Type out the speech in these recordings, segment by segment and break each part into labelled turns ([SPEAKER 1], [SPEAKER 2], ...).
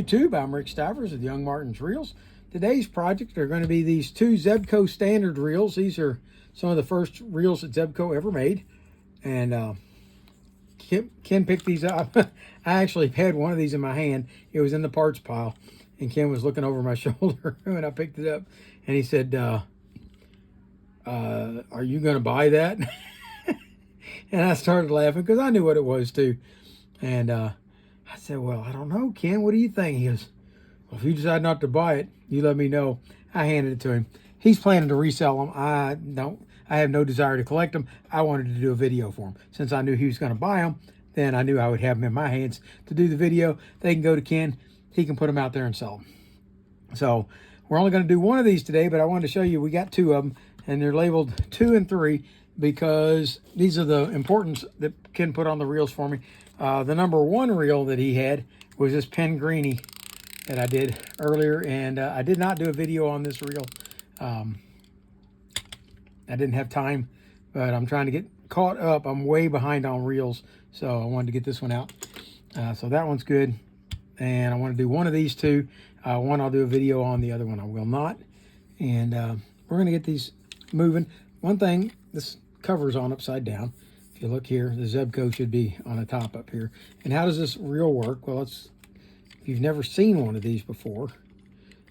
[SPEAKER 1] YouTube. I'm Rick Stivers of YoungMartin'sReels. Today's project are going to be these two Zebco standard reels. These are some of the first reels that Zebco ever made. And Ken picked these up. I actually had one of these in my hand. It was in the parts pile. And Ken was looking over my shoulder when I picked it up. And he said, are you going to buy that? And I started laughing because I knew what it was too. And I said, well, I don't know, Ken, what do you think? He goes, well, if you decide not to buy it, you let me know. I handed it to him. He's planning to resell them. I have no desire to collect them. I wanted to do a video for him. Since I knew he was going to buy them, then I knew I would have them in my hands to do the video. They can go to Ken. He can put them out there and sell them. So we're only going to do one of these today, but I wanted to show you we got two of them, and they're labeled 2 and 3 because these are the importance that Ken put on the reels for me. The number 1 reel that he had was this Pen Greenie that I did earlier, and I did not do a video on this reel. I didn't have time, but I'm trying to get caught up. I'm way behind on reels, so I wanted to get this one out. So that one's good, and I want to do one of these two. One I'll do a video on, the other one I will not. And we're going to get these moving. One thing, this cover's on upside down. If you look here, the Zebco should be on the top up here. And how does this reel work? Well, if you've never seen one of these before,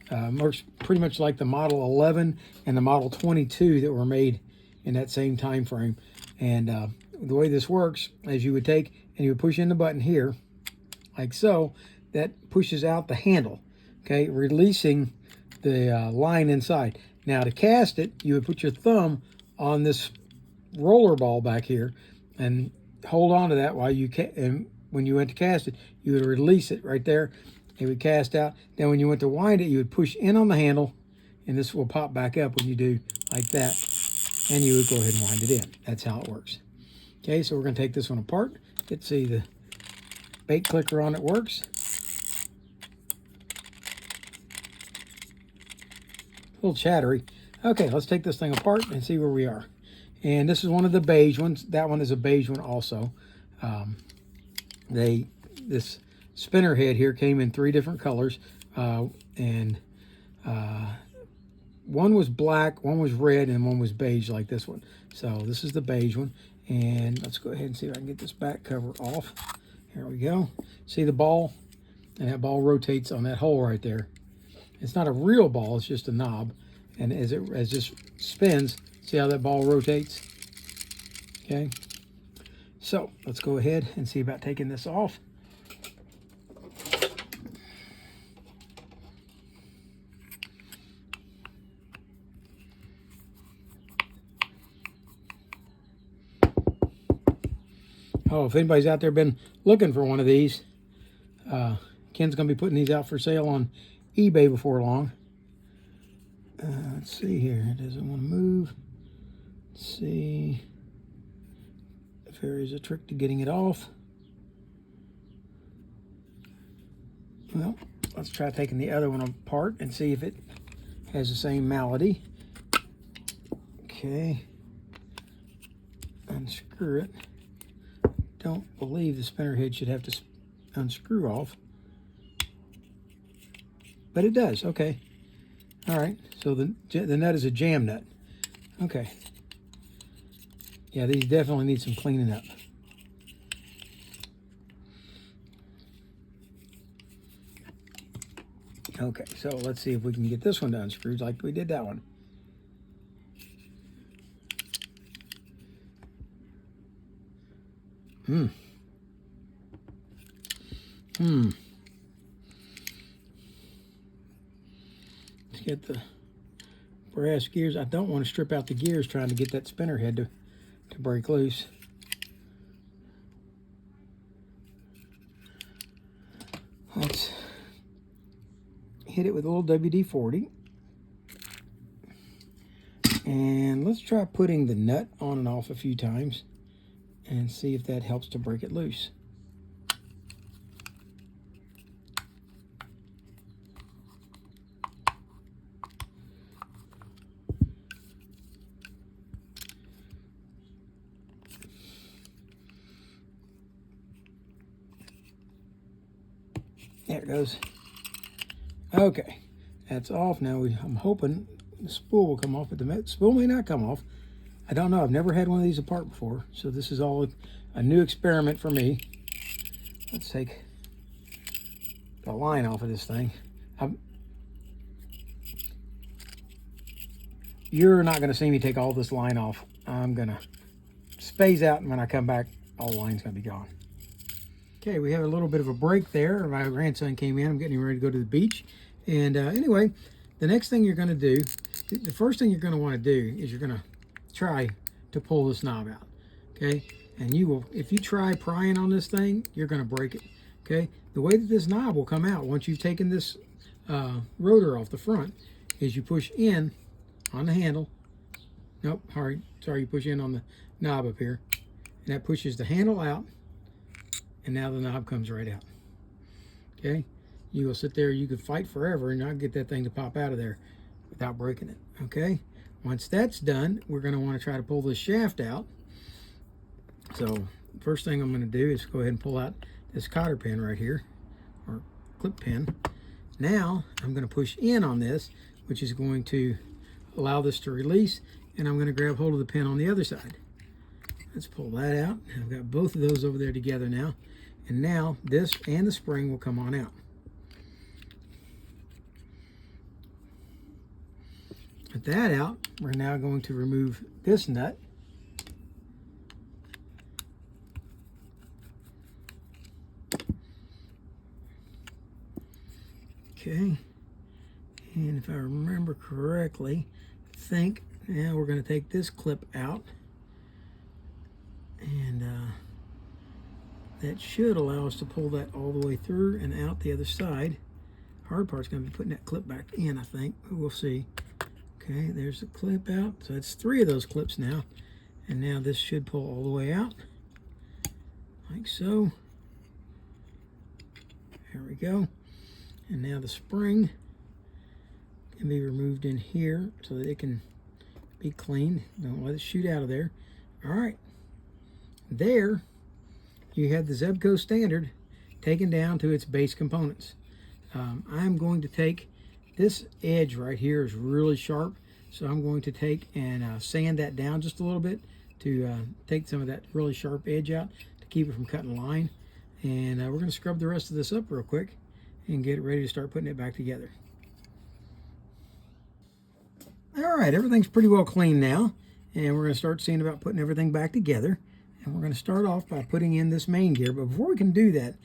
[SPEAKER 1] works pretty much like the Model 11 and the Model 22 that were made in that same time frame. And the way this works is you would take and you would push in the button here, like so. That pushes out the handle, okay, releasing the line inside. Now to cast it, you would put your thumb on this roller ball back here and hold on to that while you and when you went to cast it, you would release it right there. It would cast out. Then when you went to wind it, you would push in on the handle, and this will pop back up when you do like that, and you would go ahead and wind it in. That's how it works. Okay, so we're going to take this one apart. Get to see the bait clicker on it works. A little chattery. Okay, let's take this thing apart and see where we are. And this is one of the beige ones. That one is a beige one also. This spinner head here came in 3 different colors. And one was black, one was red, and one was beige like this one. So this is the beige one. And let's go ahead and see if I can get this back cover off. Here we go. See the ball? And that ball rotates on that hole right there. It's not a real ball, it's just a knob. And as this spins, see how that ball rotates? Okay. So let's go ahead and see about taking this off. Oh, if anybody's out there been looking for one of these, Ken's going to be putting these out for sale on eBay before long. Let's see here. It doesn't want to move. Let's see if there is a trick to getting it off. Well, let's try taking the other one apart and see if it has the same malady. Okay. Unscrew it. Don't believe the spinner head should have to unscrew off. But it does. Okay. All right. So the nut is a jam nut. Okay. Yeah, these definitely need some cleaning up. Okay, so let's see if we can get this one unscrewed like we did that one. Let's get the brass gears. I don't want to strip out the gears trying to get that spinner head to break loose. Let's hit it with a little WD-40. And let's try putting the nut on and off a few times and see if that helps to break it loose. There it goes. Okay, that's off now. I'm hoping the spool will come off, but the spool may not come off. I don't know. I've never had one of these apart before, so this is all a new experiment for me. Let's take the line off of this thing. You're not going to see me take all this line off. I'm going to space out, and when I come back, all the line's going to be gone. Okay, we have a little bit of a break there. My grandson came in. I'm getting ready to go to the beach. And anyway, the next thing you're going to do, the first thing you're going to want to do is you're going to try to pull this knob out. Okay, and you will, if you try prying on this thing, you're going to break it. Okay, the way that this knob will come out once you've taken this rotor off the front is you push in on the handle. Nope, sorry, you push in on the knob up here, and that pushes the handle out, and now the knob comes right out. Okay, you will sit there, you could fight forever and not get that thing to pop out of there without breaking it. Okay, once that's done, we're going to want to try to pull this shaft out. So first thing I'm going to do is go ahead and pull out this cotter pin right here, or clip pin. Now I'm going to push in on this, which is going to allow this to release, and I'm going to grab hold of the pin on the other side. Let's pull that out. I've got both of those over there together now, and now this and the spring will come on out. With that out, we're now going to remove this nut. Okay, and if I remember correctly, I think now we're going to take this clip out, and that should allow us to pull that all the way through and out the other side. Hard part's going to be putting that clip back in, I think. We'll see. Okay, there's the clip out. So that's 3 of those clips now, and now this should pull all the way out, like so. There we go. And now the spring can be removed in here so that it can be cleaned. Don't let it shoot out of there. All right. There you have the Zebco standard taken down to its base components. I'm going to take this edge right here is really sharp, so I'm going to take and sand that down just a little bit to take some of that really sharp edge out to keep it from cutting line. And we're going to scrub the rest of this up real quick and get it ready to start putting it back together. All right, everything's pretty well clean now, and we're going to start seeing about putting everything back together. And we're going to start off by putting in this main gear, but before we can do that,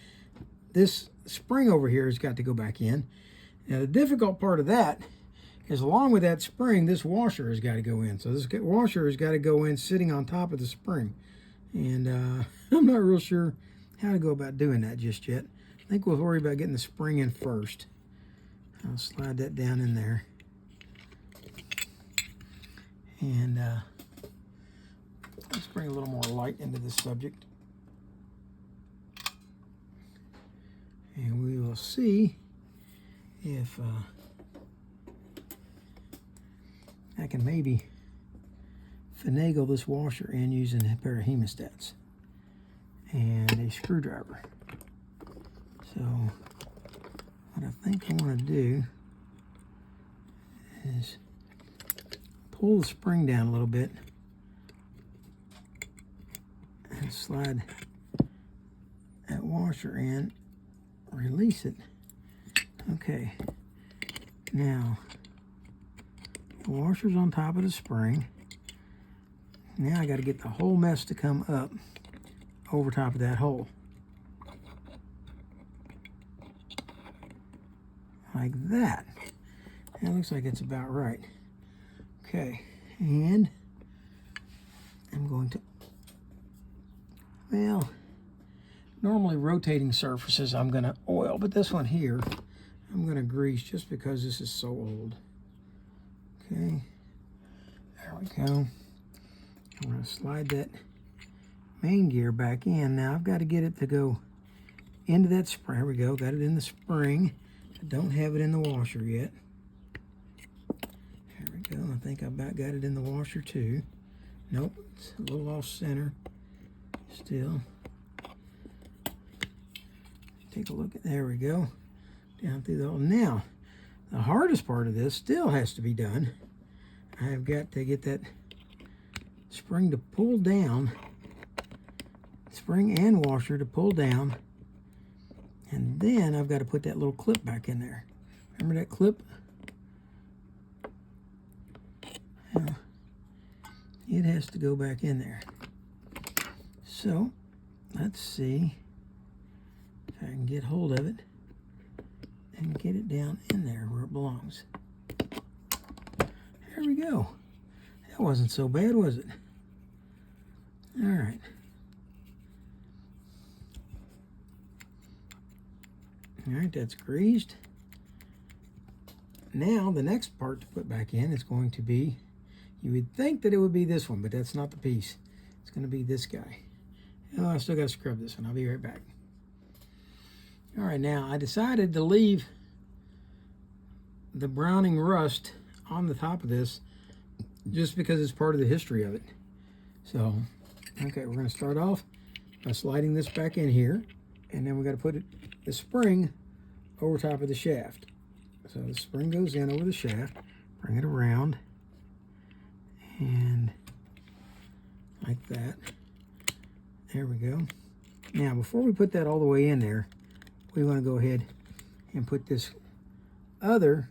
[SPEAKER 1] this spring over here has got to go back in. Now the difficult part of that is, along with that spring, this washer has got to go in. So this washer has got to go in sitting on top of the spring, and I'm not real sure how to go about doing that just yet. I think we'll worry about getting the spring in first. I'll slide that down in there. And let's bring a little more light into this subject. And we will see if I can maybe finagle this washer in using a pair of hemostats and a screwdriver. So what I think I want to do is pull the spring down a little bit and slide that washer in, release it. Okay, now the washer's on top of the spring. Now I got to get the whole mess to come up over top of that hole. Like that. That looks like it's about right. Okay, and I'm going to, well, normally rotating surfaces I'm going to oil, but this one here I'm going to grease just because this is so old. Okay, there we go. I'm going to slide that main gear back in. Now I've got to get it to go into that spring. There we go, got it in the spring. I don't have it in the washer yet. There we go. I think I about got it in the washer too. Nope, it's a little off center still. Take a look at, there we go. Down through the hole. Now, The hardest part of this still has to be done. I've got to get that spring to pull down, spring and washer to pull down, and then I've got to put that little clip back in there. Remember that clip? It has to go back in there. So let's see if I can get hold of it and get it down in there where it belongs. There we go. That wasn't so bad, was it? All right. All right, that's greased. Now the next part to put back in is going to be, you would think that it would be this one, but that's not the piece. It's going to be this guy. Oh, I still got to scrub this one. I'll be right back. All right, now I decided to leave the browning rust on the top of this just because it's part of the history of it. So, okay, we're going to start off by sliding this back in here, and then we got to put the spring over top of the shaft. So the spring goes in over the shaft, bring it around, and like that. There we go. Now, before we put that all the way in there, we want to go ahead and put this other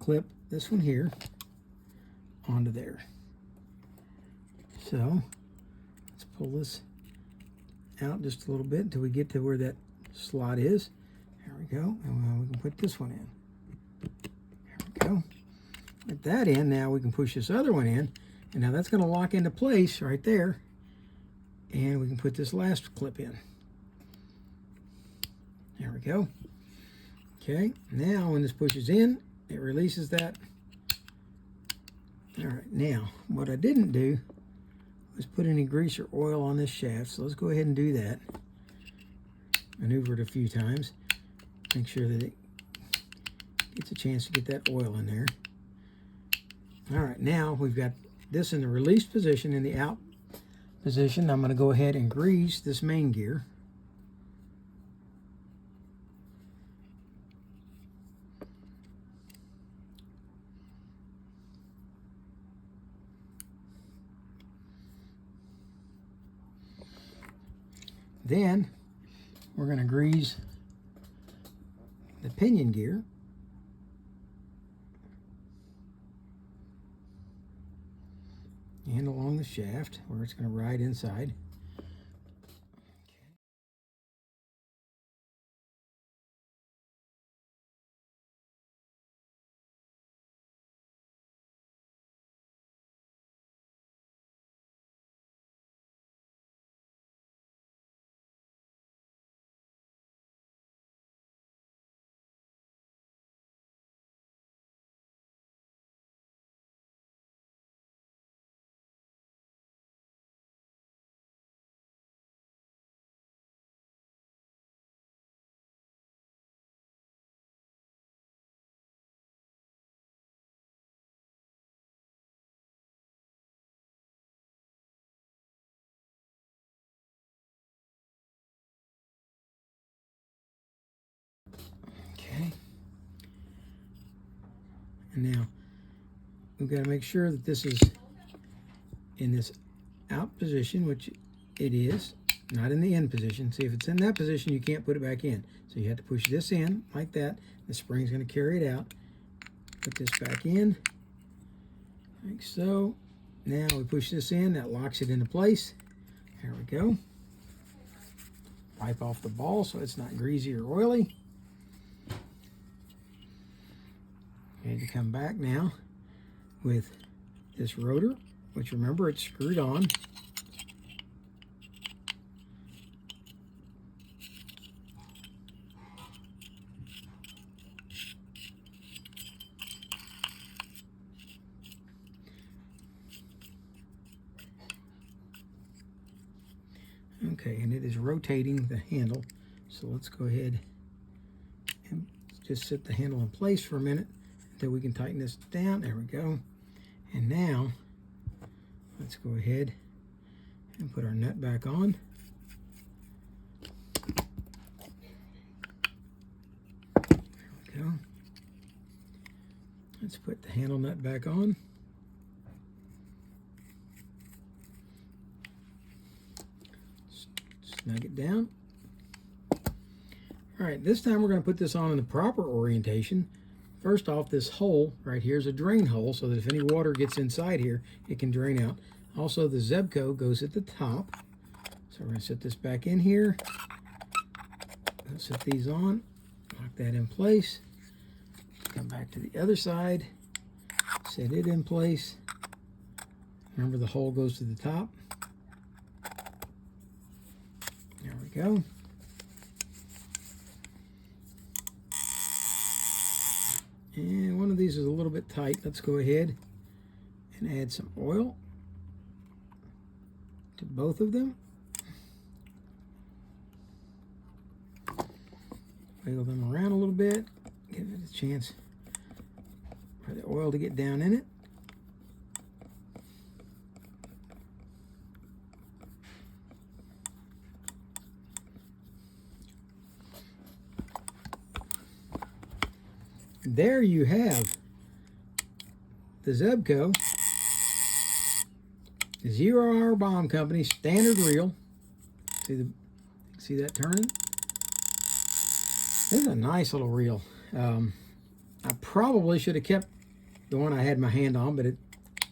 [SPEAKER 1] clip, this one here, onto there. So let's pull this out just a little bit until we get to where that slot is. There we go. And we can put this one in. There we go. Put that in. Now we can push this other one in. And now that's going to lock into place right there. And we can put this last clip in. There we go. Okay. Now when this pushes in, it releases that. All right. Now, what I didn't do was put any grease or oil on this shaft. So let's go ahead and do that. Maneuver it a few times. Make sure that it gets a chance to get that oil in there. All right, now we've got this in the released position, in the out position. I'm going to go ahead and grease this main gear. Then we're going to grease the pinion gear. And along the shaft where it's going to ride inside. Okay. And now we've got to make sure that this is in this out position, which it is, not in the in position. See, if it's in that position, you can't put it back in. So you have to push this in like that. The spring's going to carry it out. Put this back in, like so. Now we push this in, that locks it into place. There we go. Wipe off the ball so it's not greasy or oily. Need to come back now with this rotor, which remember it's screwed on. Okay, and it is rotating the handle. So let's go ahead and just set the handle in place for a minute until we can tighten this down. There we go. And now let's go ahead and put our nut back on. There we go. Let's put the handle nut back on. Snug it down. All right, this time we're going to put this on in the proper orientation. First off, this hole right here is a drain hole so that if any water gets inside here, it can drain out. Also, the Zebco goes at the top. So we're going to set this back in here. Let's set these on, lock that in place. Come back to the other side, set it in place. Remember, the hole goes to the top. There we go. And one of these is a little bit tight. Let's go ahead and add some oil to both of them. Wiggle them around a little bit, give it a chance for the oil to get down in it. There you have the Zebco 0 Hour Bomb Company standard reel. See that turning? This is a nice little reel. I probably should have kept the one I had my hand on, but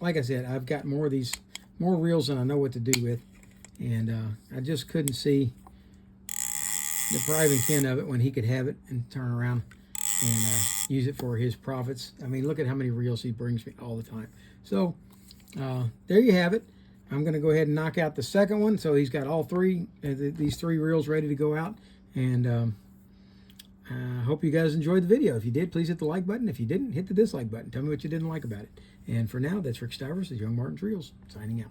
[SPEAKER 1] like I said, I've got more reels than I know what to do with, and I just couldn't see depriving Ken of it when he could have it and turn around and use it for his profits. I mean, look at how many reels he brings me all the time. So there you have it. I'm going to go ahead and knock out the second one. So he's got all three, these 3 reels ready to go out, and I hope you guys enjoyed the video. If you did, please hit the like button. If you didn't, hit the dislike button. Tell me what you didn't like about it. And for now, that's Rick Stivers of YoungMartin'sReels, signing out.